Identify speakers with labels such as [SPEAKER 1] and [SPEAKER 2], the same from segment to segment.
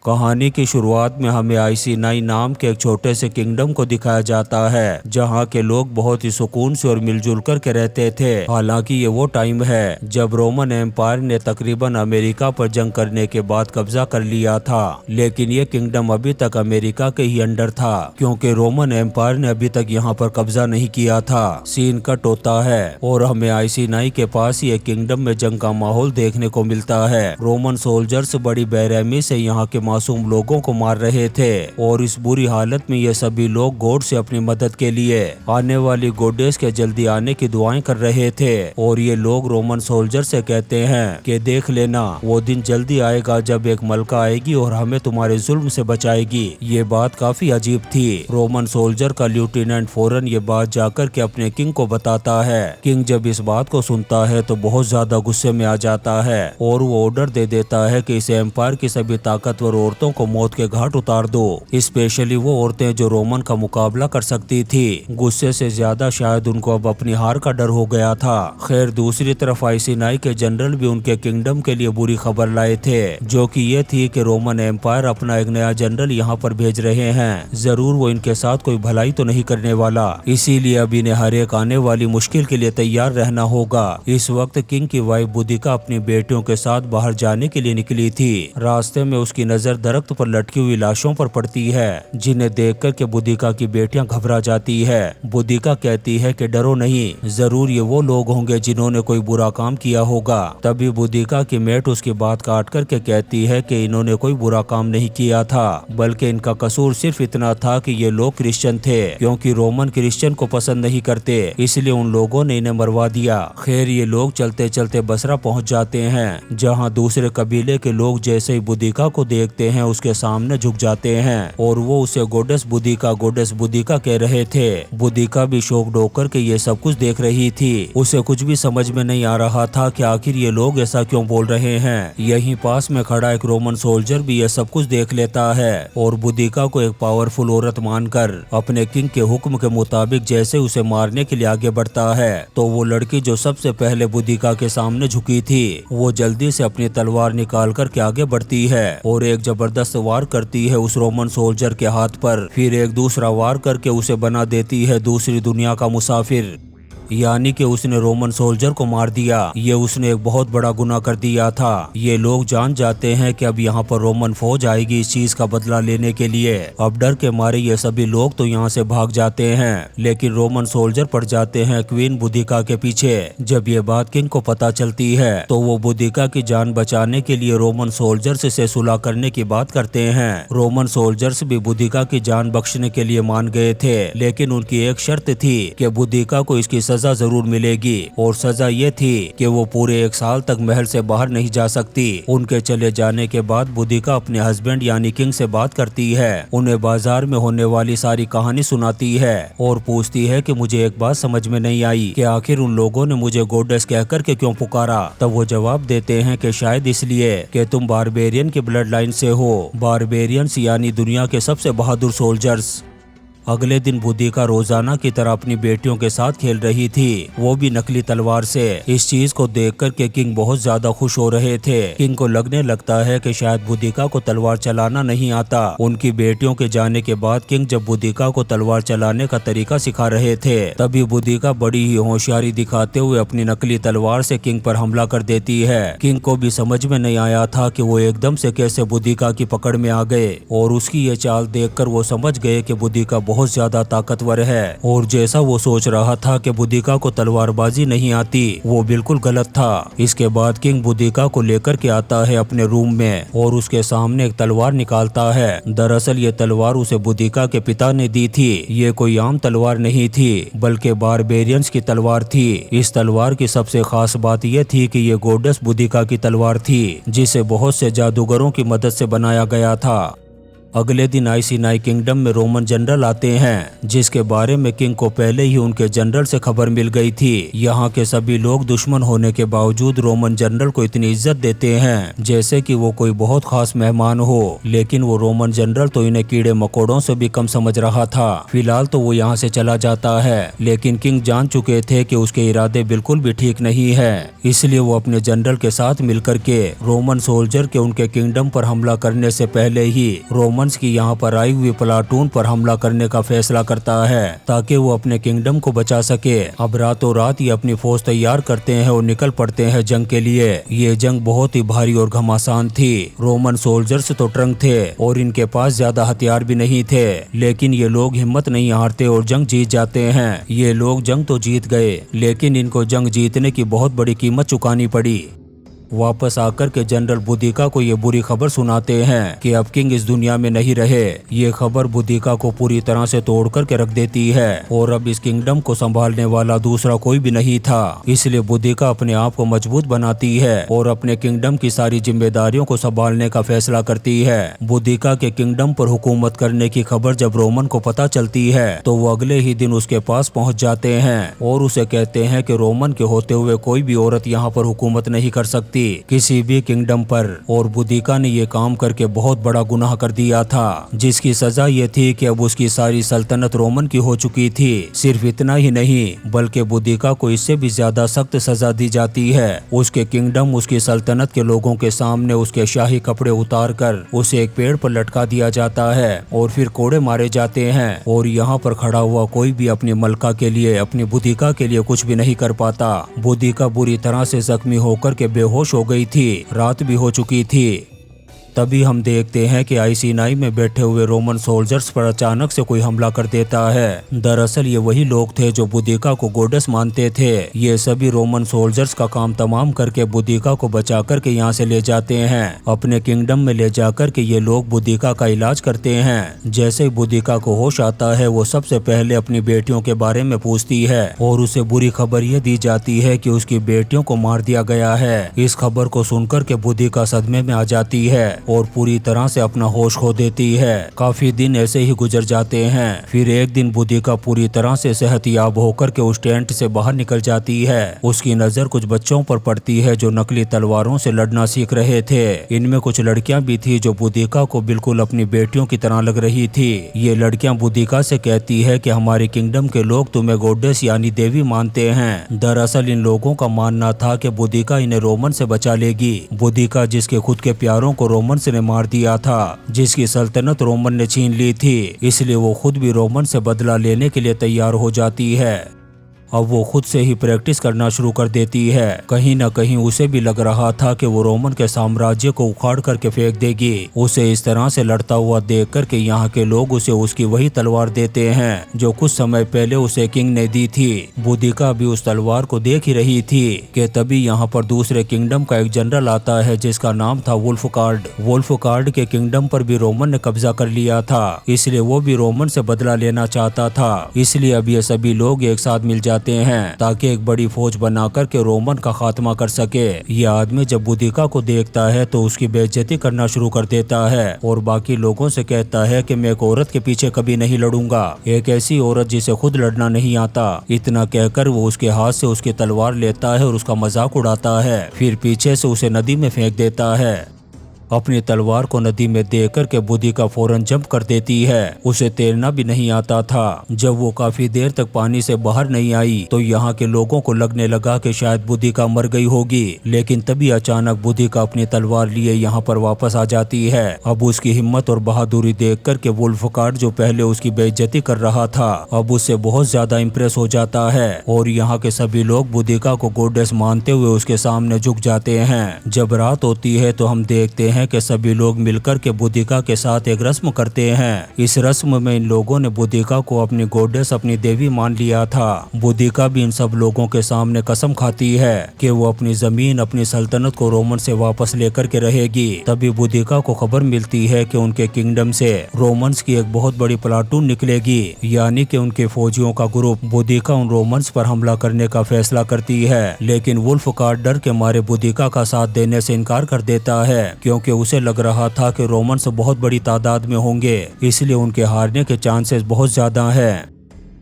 [SPEAKER 1] कहानी की शुरुआत में हमें आइसी-9 नाम के एक छोटे से किंगडम को दिखाया जाता है, जहां के लोग बहुत ही सुकून से और मिलजुल कर के रहते थे। हालांकि ये वो टाइम है जब रोमन एम्पायर ने तकरीबन अमेरिका पर जंग करने के बाद कब्जा कर लिया था, लेकिन ये किंगडम अभी तक अमेरिका के ही अंडर था, क्योंकि रोमन एम्पायर ने अभी तक यहाँ पर कब्जा नहीं किया था। सीन कट होता है और हमें आइसी-9 के पास ही एक किंगडम में जंग का माहौल देखने को मिलता है। रोमन सोल्जर्स बड़ी बेरहमी से यहाँ के मासूम लोगों को मार रहे थे और इस बुरी हालत में ये सभी लोग गॉड से अपनी मदद के लिए आने वाली गॉडेस के जल्दी आने की दुआएं कर रहे थे। और ये लोग रोमन सोल्जर से कहते हैं कि देख लेना, वो दिन जल्दी आएगा जब एक मलका आएगी और हमें तुम्हारे जुल्म से बचाएगी। ये बात काफी अजीब थी। रोमन सोल्जर का लेफ्टिनेंट फौरन ये बात जाकर के अपने किंग को बताता है। किंग जब इस बात को सुनता है तो बहुत ज्यादा गुस्से में आ जाता है और वो ऑर्डर दे देता है कि इस एम्पायर की सभी ताकतवर औरतों को मौत के घाट उतार दो, स्पेशली वो औरतें जो रोमन का मुकाबला कर सकती थी। गुस्से से ज्यादा शायद उनको अब अपनी हार का डर हो गया था। खैर दूसरी तरफ आइसी-9 के जनरल भी उनके किंगडम के लिए बुरी खबर लाए थे, जो कि ये थी कि रोमन एम्पायर अपना एक नया जनरल यहाँ पर भेज रहे हैं। जरूर वो इनके साथ कोई भलाई तो नहीं करने वाला, इसीलिए अब इन्हें हर एक आने वाली मुश्किल के लिए तैयार रहना होगा। इस वक्त किंग की वाइफ बुदिका अपनी बेटियों के साथ बाहर जाने के लिए निकली थी। रास्ते में उसकी नजर दरख्त पर लटकी हुई लाशों पर पड़ती है, जिन्हें देखकर के बुदिका की बेटियां घबरा जाती है। बुदिका कहती है कि डरो नहीं, जरूर ये वो लोग होंगे जिन्होंने कोई बुरा काम किया होगा। तभी बुदिका की मेट उसकी बात काट कर के कहती है कि इन्होंने कोई बुरा काम नहीं किया था, बल्कि इनका कसूर सिर्फ इतना था कि ये लोग क्रिश्चियन थे, क्योंकि रोमन क्रिश्चियन को पसंद नहीं करते, इसलिए उन लोगों ने इन्हें मरवा दिया। खैर ये लोग चलते चलते बसरा पहुंच जाते हैं, जहां दूसरे कबीले के लोग जैसे ही बुदिका को देखते हैं उसके सामने झुक जाते हैं और वो उसे गोडेस बुदिका कह रहे थे। बुदिका भी शौक होकर के ये सब कुछ देख रही थी। उसे कुछ भी समझ में नहीं आ रहा था कि आखिर ये लोग ऐसा क्यों बोल रहे हैं। यहीं पास में खड़ा एक रोमन सोल्जर भी ये सब कुछ देख लेता है और बुदिका को एक पावरफुल औरत मानकर अपने किंग के हुक्म के मुताबिक जैसे उसे मारने के लिए आगे बढ़ता है, तो वो लड़की जो सबसे पहले बुदिका के सामने झुकी थी, वो जल्दी से अपनी तलवार निकाल कर के आगे बढ़ती है और एक जबरदस्त वार करती है उस रोमन सोल्जर के हाथ पर। फिर एक दूसरा वार करके उसे बना देती है दूसरी दुनिया का मुसाफिर, यानी कि उसने रोमन सोल्जर को मार दिया। ये उसने एक बहुत बड़ा गुनाह कर दिया था। ये लोग जान जाते हैं कि अब यहाँ पर रोमन फौज आएगी इस चीज का बदला लेने के लिए। अब डर के मारे ये सभी लोग तो यहाँ से भाग जाते हैं, लेकिन रोमन सोल्जर पड़ जाते हैं क्वीन बुदिका के पीछे। जब ये बात किंग को पता चलती है तो वो बुदिका की जान बचाने के लिए रोमन सोल्जर्स से सुलह करने की बात करते हैं। रोमन सोल्जर्स भी बुदिका की जान बख्शने के लिए मान गए थे, लेकिन उनकी एक शर्त थी कि बुदिका को इसकी सजा जरूर मिलेगी, और सजा ये थी कि वो पूरे 1 साल तक महल से बाहर नहीं जा सकती। उनके चले जाने के बाद बुदिका अपने हस्बैंड यानी किंग से बात करती है, उन्हें बाजार में होने वाली सारी कहानी सुनाती है और पूछती है कि मुझे एक बात समझ में नहीं आई कि आखिर उन लोगों ने मुझे गॉडेस कहकर के क्यों पुकारा। तब वो जवाब देते हैं कि शायद इसलिए कि तुम बारबेरियन की ब्लड लाइन से हो। बारबेरियंस यानी दुनिया के सबसे बहादुर सोल्जर्स। अगले दिन बुदिका रोजाना की तरह अपनी बेटियों के साथ खेल रही थी, वो भी नकली तलवार से। इस चीज को देखकर के किंग बहुत ज्यादा खुश हो रहे थे। किंग को लगने लगता है कि शायद बुदिका को तलवार चलाना नहीं आता। उनकी बेटियों के जाने के बाद किंग जब बुदिका को तलवार चलाने का तरीका सिखा रहे थे, तभी बुदिका बड़ी ही होशियारी दिखाते हुए अपनी नकली तलवार से किंग पर हमला कर देती है। किंग को भी समझ में नहीं आया था कि वो एकदम से कैसे बुदिका की पकड़ में आ गए, और उसकी ये चाल देखकर वो समझ गए कि बुदिका बहुत ज्यादा ताकतवर है। और जैसा वो सोच रहा था कि बुदिका को तलवारबाजी नहीं आती, वो बिल्कुल गलत था। इसके बाद किंग बुदिका को लेकर के आता है अपने रूम में और उसके सामने एक तलवार निकालता है। दरअसल ये तलवार उसे बुदिका के पिता ने दी थी। ये कोई आम तलवार नहीं थी, बल्कि बारबेरियंस की तलवार थी। इस तलवार की सबसे खास बात यह थी कि ये गॉडेस बुदिका की तलवार थी, जिसे बहुत से जादूगरों की मदद से बनाया गया था। अगले दिन आइसिनाई किंगडम में रोमन जनरल आते हैं, जिसके बारे में किंग को पहले ही उनके जनरल से खबर मिल गई थी। यहाँ के सभी लोग दुश्मन होने के बावजूद रोमन जनरल को इतनी इज्जत देते हैं जैसे कि वो कोई बहुत खास मेहमान हो, लेकिन वो रोमन जनरल तो इन्हें कीड़े मकोड़ों से भी कम समझ रहा था। फिलहाल तो वो यहाँ से चला जाता है, लेकिन किंग जान चुके थे कि उसके इरादे बिल्कुल भी ठीक नहीं है। इसलिए वो अपने जनरल के साथ मिलकर के रोमन सोल्जर के उनके किंगडम पर हमला करने से पहले ही रोमन्स की यहाँ पर आई हुई प्लाटून पर हमला करने का फैसला करता है, ताकि वो अपने किंगडम को बचा सके। अब रातों रात ये अपनी फौज तैयार करते हैं और निकल पड़ते हैं जंग के लिए। ये जंग बहुत ही भारी और घमासान थी। रोमन सोल्जर्स तो ट्रंक थे और इनके पास ज्यादा हथियार भी नहीं थे, लेकिन ये लोग हिम्मत नहीं हारते और जंग जीत जाते हैं। ये लोग जंग तो जीत गए, लेकिन इनको जंग जीतने की बहुत बड़ी कीमत चुकानी पड़ी। वापस आकर के जनरल बुदिका को ये बुरी खबर सुनाते हैं कि अब किंग इस दुनिया में नहीं रहे। ये खबर बुदिका को पूरी तरह से तोड़ करके रख देती है और अब इस किंगडम को संभालने वाला दूसरा कोई भी नहीं था। इसलिए बुदिका अपने आप को मजबूत बनाती है और अपने किंगडम की सारी जिम्मेदारियों को संभालने का फैसला करती है। बुदिका के किंगडम पर हुकूमत करने की खबर जब रोमन को पता चलती है तो वो अगले ही दिन उसके पास पहुँच जाते हैं और उसे कहते हैं कि रोमन के होते हुए कोई भी औरत यहाँ पर हुकूमत नहीं कर सकती किसी भी किंगडम पर। और बुदिका ने ये काम करके बहुत बड़ा गुनाह कर दिया था, जिसकी सजा ये थी कि अब उसकी सारी सल्तनत रोमन की हो चुकी थी। सिर्फ इतना ही नहीं, बल्कि बुदिका को इससे भी ज्यादा सख्त सजा दी जाती है। उसके किंगडम, उसकी सल्तनत के लोगों के सामने उसके शाही कपड़े उतार कर उसे एक पेड़ पर लटका दिया जाता है और फिर कोड़े मारे जाते हैं। और यहाँ पर खड़ा हुआ कोई भी अपनी मलका के लिए, अपनी बुदिका के लिए कुछ भी नहीं कर पाता। बुदिका बुरी तरह से जख्मी होकर के बेहोश हो गई थी। रात भी हो चुकी थी। तभी हम देखते हैं कि आइसिनाई में बैठे हुए रोमन सोल्जर्स पर अचानक से कोई हमला कर देता है। दरअसल ये वही लोग थे जो बुदिका को गोडेस मानते थे। ये सभी रोमन सोल्जर्स का काम तमाम करके बुदिका को बचा करके यहाँ से ले जाते हैं। अपने किंगडम में ले जाकर के ये लोग बुदिका का इलाज करते हैं। जैसे ही बुदिका को होश आता है, वो सबसे पहले अपनी बेटियों के बारे में पूछती है और उसे बुरी खबर ये दी जाती है कि उसकी बेटियों को मार दिया गया है। इस खबर को सुनकर के बुदिका सदमे में आ जाती है और पूरी तरह से अपना होश खो देती है। काफी दिन ऐसे ही गुजर जाते हैं। फिर एक दिन बुदिका पूरी तरह से सेहतयाब होकर के उस टेंट से बाहर निकल जाती है। उसकी नजर कुछ बच्चों पर पड़ती है जो नकली तलवारों से लड़ना सीख रहे थे। इनमें कुछ लड़कियां भी थी जो बुदिका को बिल्कुल अपनी बेटियों की तरह लग रही थी। ये लड़कियां बुदिका से कहती है कि हमारे किंगडम के लोग तुम्हें गोडेस यानी देवी मानते हैं। दरअसल इन लोगों का मानना था कि बुदिका इन्हें रोमन से बचा लेगी। बुदिका, जिसके खुद के प्यारों को रोमन ने मार दिया था, जिसकी सल्तनत रोमन ने छीन ली थी, इसलिए वो खुद भी रोमन से बदला लेने के लिए तैयार हो जाती है। अब वो खुद से ही प्रैक्टिस करना शुरू कर देती है। कहीं न कहीं उसे भी लग रहा था कि वो रोमन के साम्राज्य को उखाड़ करके फेंक देगी। उसे इस तरह से लड़ता हुआ देख कर के यहाँ के लोग उसे उसकी वही तलवार देते हैं जो कुछ समय पहले उसे किंग ने दी थी। बुदिका भी उस तलवार को देख ही रही थी कि तभी यहाँ पर दूसरे किंगडम का एक जनरल आता है जिसका नाम था वुल्फगार्ड। वुल्फगार्ड के किंगडम पर भी रोमन ने कब्जा कर लिया था, इसलिए वो भी रोमन से बदला लेना चाहता था। इसलिए अब ये सभी लोग एक साथ मिल जाते हैं ताकि एक बड़ी फौज बनाकर के रोमन का खात्मा कर सके। ये आदमी जब बुदिका को देखता है तो उसकी बेइज्जती करना शुरू कर देता है और बाकी लोगों से कहता है कि मैं एक औरत के पीछे कभी नहीं लड़ूंगा, एक ऐसी औरत जिसे खुद लड़ना नहीं आता। इतना कहकर वो उसके हाथ से उसकी तलवार लेता है और उसका मजाक उड़ाता है। फिर पीछे से उसे नदी में फेंक देता है। अपनी तलवार को नदी में देकर करके बुदिका फौरन जंप कर देती है। उसे तैरना भी नहीं आता था। जब वो काफी देर तक पानी से बाहर नहीं आई तो यहाँ के लोगों को लगने लगा कि शायद बुदिका मर गई होगी, लेकिन तभी अचानक बुदिका अपनी तलवार लिए यहाँ पर वापस आ जाती है। अब उसकी हिम्मत और बहादुरी देख कर के वुल्फगार्ड, जो पहले उसकी बेइज्जती कर रहा था, अब उससे बहुत ज्यादा इम्प्रेस हो जाता है और यहाँ के सभी लोग बुदिका को गॉडेस मानते हुए उसके सामने झुक जाते हैं। जब रात होती है तो हम देखते हैं कि सभी लोग मिलकर के बुदिका के साथ एक रस्म करते हैं। इस रस्म में इन लोगों ने बुदिका को अपनी गॉडेस, अपनी देवी मान लिया था। बुदिका भी इन सब लोगों के सामने कसम खाती है कि वो अपनी जमीन, अपनी सल्तनत को रोमन से वापस लेकर के रहेगी। तभी बुदिका को खबर मिलती है कि उनके किंगडम से रोमन्स की एक बहुत बड़ी प्लाटून निकलेगी, यानी कि उनके फौजियों का ग्रुप। बुदिका उन रोमन्स पर हमला करने का फैसला करती है, लेकिन वुल्फगार्ड डर के मारे बुदिका का साथ देने से इनकार कर देता है, क्योंकि जबकि उसे लग रहा था कि रोमन्स बहुत बड़ी तादाद में होंगे, इसलिए उनके हारने के चांसेस बहुत ज़्यादा हैं।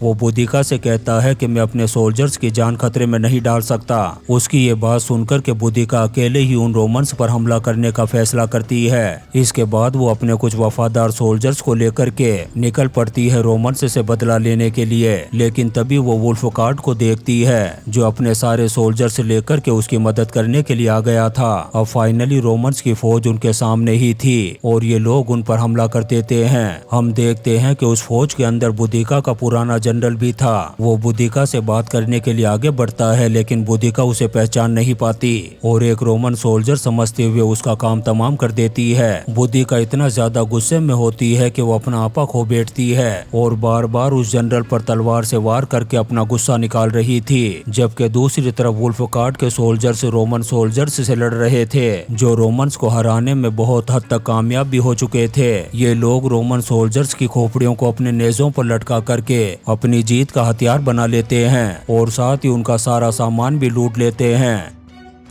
[SPEAKER 1] वो बुदिका से कहता है कि मैं अपने सोल्जर्स की जान खतरे में नहीं डाल सकता। उसकी ये बात सुनकर के बुदिका अकेले ही उन रोमन्स पर हमला करने का फैसला करती है। इसके बाद वो अपने कुछ वफादार सोल्जर्स को लेकर के निकल पड़ती है रोमन्स से बदला लेने के लिए। लेकिन तभी वो वुल्फगार्ड को देखती है जो अपने सारे सोल्जर्स लेकर के उसकी मदद करने के लिए आ गया था। अब फाइनली रोमन्स की फौज उनके सामने ही थी और ये लोग उन पर हमला कर देते हैं। हम देखते हैं कि उस फौज के अंदर बुदिका का पुराना जनरल भी था। वो बुदिका से बात करने के लिए आगे बढ़ता है, लेकिन बुदिका उसे पहचान नहीं पाती और एक रोमन सोल्जर समझते हुए उसका काम तमाम कर देती है। बुदिका इतना ज्यादा गुस्से में होती है कि वो अपना आपा खो बैठती है और बार बार उस जनरल पर तलवार से वार करके अपना गुस्सा निकाल रही थी। जबकि दूसरी तरफ वुल्फगार्ड के सोल्जर्स रोमन सोल्जर्स से लड़ रहे थे जो रोमन्स को हराने में बहुत हद तक कामयाब भी हो चुके थे। ये लोग रोमन सोल्जर्स की खोपड़ियों को अपने नेजों पर लटका करके अपनी जीत का हथियार बना लेते हैं और साथ ही उनका सारा सामान भी लूट लेते हैं।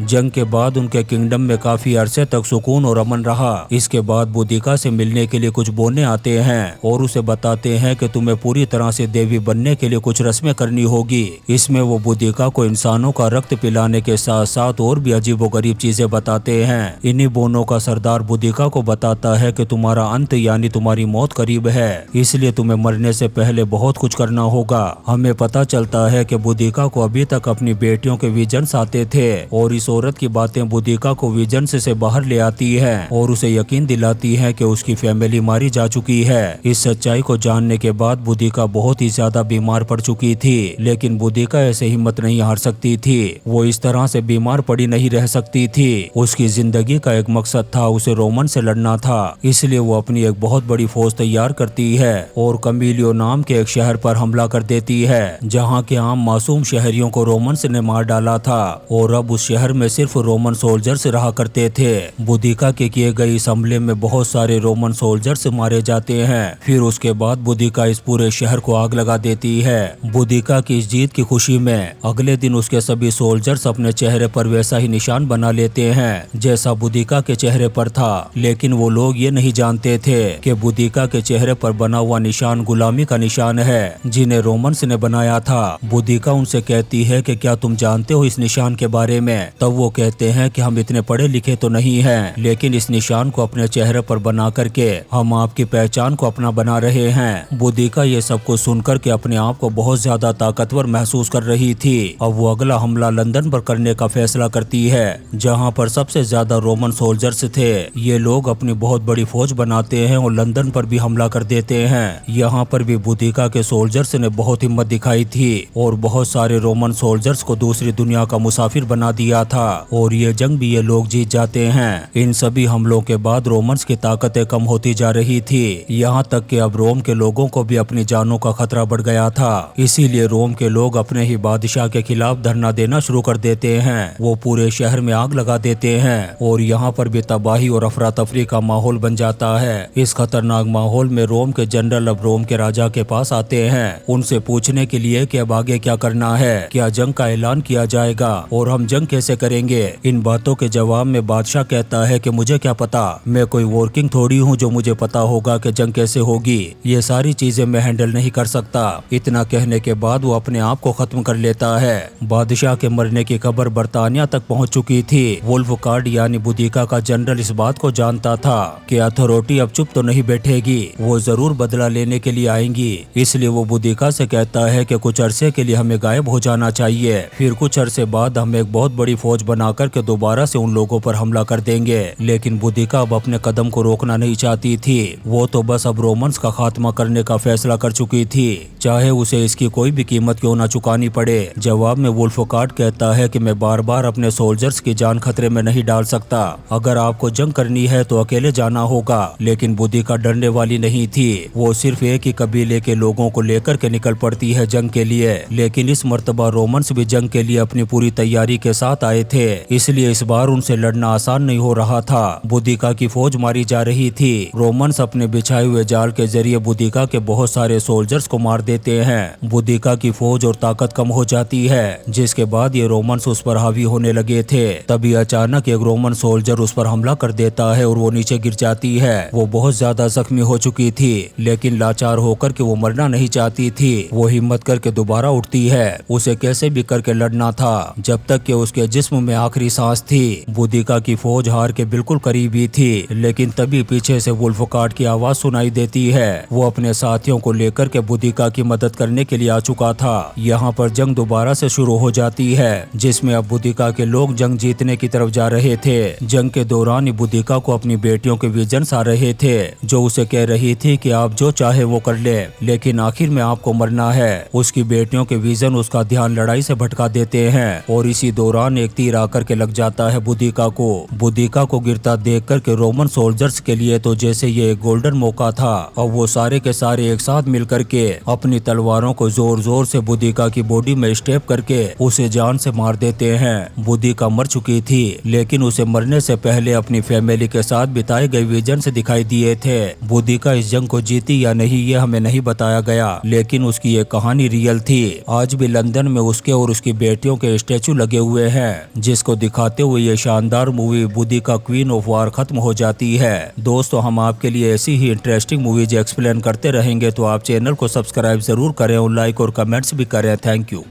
[SPEAKER 1] जंग के बाद उनके किंगडम में काफी अरसे तक सुकून और अमन रहा। इसके बाद बुदिका से मिलने के लिए कुछ बोने आते हैं और उसे बताते हैं कि तुम्हें पूरी तरह से देवी बनने के लिए कुछ रस्में करनी होगी। इसमें वो बुदिका को इंसानों का रक्त पिलाने के साथ साथ और भी अजीबोगरीब चीजें बताते हैं। इन्हीं बोनों का सरदार बुदिका को बताता है कि तुम्हारा अंत यानी तुम्हारी मौत करीब है, इसलिए तुम्हें मरने से पहले बहुत कुछ करना होगा। हमें पता चलता है कि बुदिका को अभी तक अपनी बेटियों के विजन्स आते थे और इस औरत की बातें बुदिका को विजन्स से बाहर ले आती है और उसे यकीन दिलाती है कि उसकी फैमिली मारी जा चुकी है। इस सच्चाई को जानने के बाद बुदिका बहुत ही ज्यादा बीमार पड़ चुकी थी, लेकिन बुदिका ऐसे हिम्मत नहीं हार सकती थी। वो इस तरह से बीमार पड़ी नहीं रह सकती थी। उसकी जिंदगी का एक मकसद था, उसे रोमन से लड़ना था। इसलिए वो अपनी एक बहुत बड़ी फौज तैयार करती है और कमीलियो नाम के एक शहर पर हमला कर देती है जहाँ के आम मासूम शहरियों को रोमन्स ने मार डाला था और अब उस शहर में सिर्फ रोमन सोल्जर्स रहा करते थे। बुदिका के किए गए इस हमले में बहुत सारे रोमन सोल्जर्स मारे जाते हैं। फिर उसके बाद बुदिका इस पूरे शहर को आग लगा देती है। बुदिका की इस जीत की खुशी में अगले दिन उसके सभी सोल्जर्स अपने चेहरे पर वैसा ही निशान बना लेते हैं जैसा बुदिका के चेहरे पर था। लेकिन वो लोग ये नहीं जानते थे कि बुदिका के चेहरे पर बना हुआ निशान गुलामी का निशान है जिन्हें रोमन्स ने बनाया था। बुदिका उनसे कहती है कि क्या तुम जानते हो इस निशान के बारे में? तब वो कहते हैं कि हम इतने पढ़े लिखे तो नहीं हैं, लेकिन इस निशान को अपने चेहरे पर बना करके हम आपकी पहचान को अपना बना रहे हैं। बुदिका ये सब कुछ सुनकर के अपने आप को बहुत ज्यादा ताकतवर महसूस कर रही थी। अब वो अगला हमला लंदन पर करने का फैसला करती है जहाँ पर सबसे ज्यादा रोमन सोल्जर्स थे। ये लोग अपनी बहुत बड़ी फौज बनाते हैं और लंदन पर भी हमला कर देते हैं। यहाँ पर भी बुदिका के सोल्जर्स ने बहुत हिम्मत दिखाई थी और बहुत सारे रोमन सोल्जर्स को दूसरी दुनिया का मुसाफिर बना दिया था और ये जंग भी ये लोग जीत जाते हैं। इन सभी हमलों के बाद रोमन्स की ताकतें कम होती जा रही थी, यहाँ तक कि अब रोम के लोगों को भी अपनी जानों का खतरा बढ़ गया था। इसीलिए रोम के लोग अपने ही बादशाह के खिलाफ धरना देना शुरू कर देते हैं। वो पूरे शहर में आग लगा देते हैं और यहाँ पर भी तबाही और अफरा तफरी का माहौल बन जाता है। इस खतरनाक माहौल में रोम के जनरल अब रोम के राजा के पास आते हैं उनसे पूछने के लिए कि अब आगे क्या करना है, क्या जंग का ऐलान किया जाएगा और हम जंग कैसे करेंगे। इन बातों के जवाब में बादशाह कहता है कि मुझे क्या पता, मैं कोई वर्किंग थोड़ी हूँ जो मुझे पता होगा कि जंग कैसे होगी। ये सारी चीजें मैं हैंडल नहीं कर सकता। इतना कहने के बाद वो अपने आप को खत्म कर लेता है। बादशाह के मरने की खबर बर्तानिया तक पहुँच चुकी थी। वुल्फगार्ड यानी बुदिका का जनरल इस बात को जानता था कि अथॉरिटी अब चुप तो नहीं बैठेगी, वो जरूर बदला लेने के लिए आएंगी। इसलिए वो बुदिका से कहता है कि कुछ अरसे के लिए हमें गायब हो जाना चाहिए, फिर कुछ अरसे बाद हम एक बहुत बड़ी फौज बना करके दोबारा से उन लोगों पर हमला कर देंगे। लेकिन बुदिका अब अपने कदम को रोकना नहीं चाहती थी। वो तो बस अब रोमन्स का खात्मा करने का फैसला कर चुकी थी, चाहे उसे इसकी कोई भी कीमत क्यों ना चुकानी पड़े। जवाब में वुल्फगार्ड कहता है कि मैं बार बार अपने सोल्जर्स की जान खतरे में नहीं डाल सकता। अगर आपको जंग करनी है तो अकेले जाना होगा। लेकिन बुदिका डरने वाली नहीं थी। वो सिर्फ एक ही कबीले के लोगों को लेकर के निकल पड़ती है जंग के लिए। लेकिन इस मर्तबा रोमन्स भी जंग के लिए अपनी पूरी तैयारी के साथ आए रहे थे, इसलिए इस बार उनसे लड़ना आसान नहीं हो रहा था। बुदिका की फौज मारी जा रही थी। रोमन्स अपने बिछाए हुए जाल के जरिए बुदिका के बहुत सारे सोल्जर्स को मार देते हैं। बुदिका की फौज और ताकत कम हो जाती है, जिसके बाद ये रोमन्स उस पर हावी होने लगे थे। तभी अचानक एक रोमन सोल्जर उस पर हमला कर देता है और वो नीचे गिर जाती है। वो बहुत ज्यादा जख्मी हो चुकी थी, लेकिन लाचार होकर के वो मरना नहीं चाहती थी। वो हिम्मत करके दोबारा उठती है। उसे कैसे भी करके लड़ना था, जब तक कि उसके जिस्म में आखिरी सांस थी। बुदिका की फौज हार के बिल्कुल करीब ही थी, लेकिन तभी पीछे से वुल्फगार्ड की आवाज सुनाई देती है। वो अपने साथियों को लेकर के बुदिका की मदद करने के लिए आ चुका था। यहाँ पर जंग दोबारा से शुरू हो जाती है, जिसमें अब बुदिका के लोग जंग जीतने की तरफ जा रहे थे। जंग के दौरान बुदिका को अपनी बेटियों के विजन्स आ रहे थे, जो उसे कह रही थी कि आप जो चाहे वो कर ले, लेकिन आखिर में आपको मरना है। उसकी बेटियों के विजन उसका ध्यान लड़ाई से भटका देते हैं और इसी दौरान एक तीर आकर के लग जाता है बुदिका को। बुदिका को गिरता देख कर के रोमन सोल्जर्स के लिए तो जैसे ये एक गोल्डन मौका था, और वो सारे के सारे एक साथ मिल करके अपनी तलवारों को जोर जोर से बुदिका की बॉडी में स्टेप करके उसे जान से मार देते हैं। बुदिका मर चुकी थी, लेकिन उसे मरने से पहले अपनी फैमिली के साथ बिताए गए विजन से दिखाई दिए थे। बुदिका इस जंग को जीती या नहीं ये हमें नहीं बताया गया, लेकिन उसकी ये कहानी रियल थी। आज भी लंदन में उसके और उसकी बेटियों के स्टैचू लगे हुए हैं, जिसको दिखाते हुए ये शानदार मूवी बुदिका क्वीन ऑफ वार खत्म हो जाती है। दोस्तों, हम आपके लिए ऐसी ही इंटरेस्टिंग मूवीज एक्सप्लेन करते रहेंगे, तो आप चैनल को सब्सक्राइब जरूर करें और लाइक और कमेंट्स भी करें। Thank you.